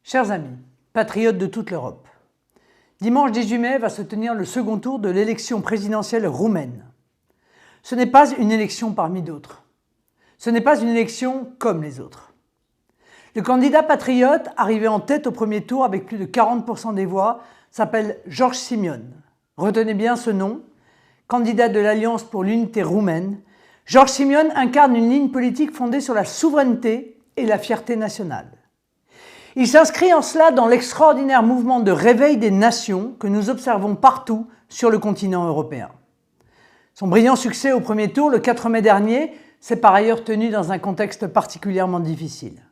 Chers amis, patriotes de toute l'Europe, dimanche 18 mai va se tenir le second tour de l'élection présidentielle roumaine. Ce n'est pas une élection parmi d'autres. Ce n'est pas une élection comme les autres. Le candidat patriote, arrivé en tête au premier tour avec plus de 40% des voix, s'appelle George Simion. Retenez bien ce nom, candidat de l'Alliance pour l'unité roumaine. George Simion incarne une ligne politique fondée sur la souveraineté et la fierté nationale. Il s'inscrit en cela dans l'extraordinaire mouvement de réveil des nations que nous observons partout sur le continent européen. Son brillant succès au premier tour, le 4 mai dernier, s'est par ailleurs tenu dans un contexte particulièrement difficile.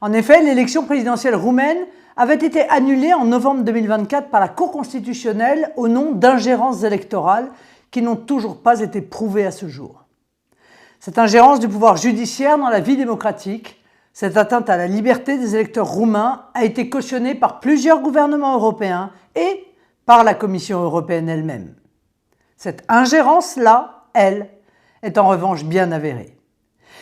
En effet, l'élection présidentielle roumaine avait été annulée en novembre 2024 par la Cour constitutionnelle au nom d'ingérences électorales qui n'ont toujours pas été prouvées à ce jour. Cette ingérence du pouvoir judiciaire dans la vie démocratique, cette atteinte à la liberté des électeurs roumains a été cautionnée par plusieurs gouvernements européens et par la Commission européenne elle-même. Cette ingérence-là, elle, est en revanche bien avérée.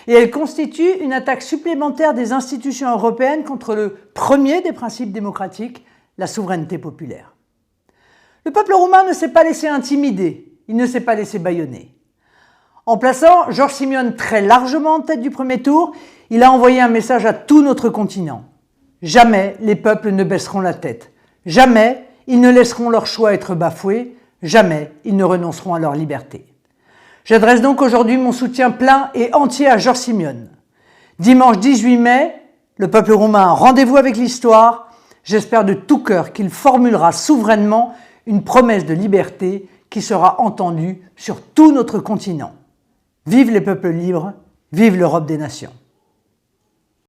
Et elle constitue une attaque supplémentaire des institutions européennes contre le premier des principes démocratiques, la souveraineté populaire. Le peuple roumain ne s'est pas laissé intimider, il ne s'est pas laissé bâillonner. En plaçant George Simion très largement en tête du premier tour, il a envoyé un message à tout notre continent. Jamais les peuples ne baisseront la tête. Jamais ils ne laisseront leur choix être bafoués. Jamais ils ne renonceront à leur liberté. J'adresse donc aujourd'hui mon soutien plein et entier à George Simion. Dimanche 18 mai, le peuple roumain a rendez-vous avec l'histoire. J'espère de tout cœur qu'il formulera souverainement une promesse de liberté qui sera entendue sur tout notre continent. Vive les peuples libres, vive l'Europe des nations.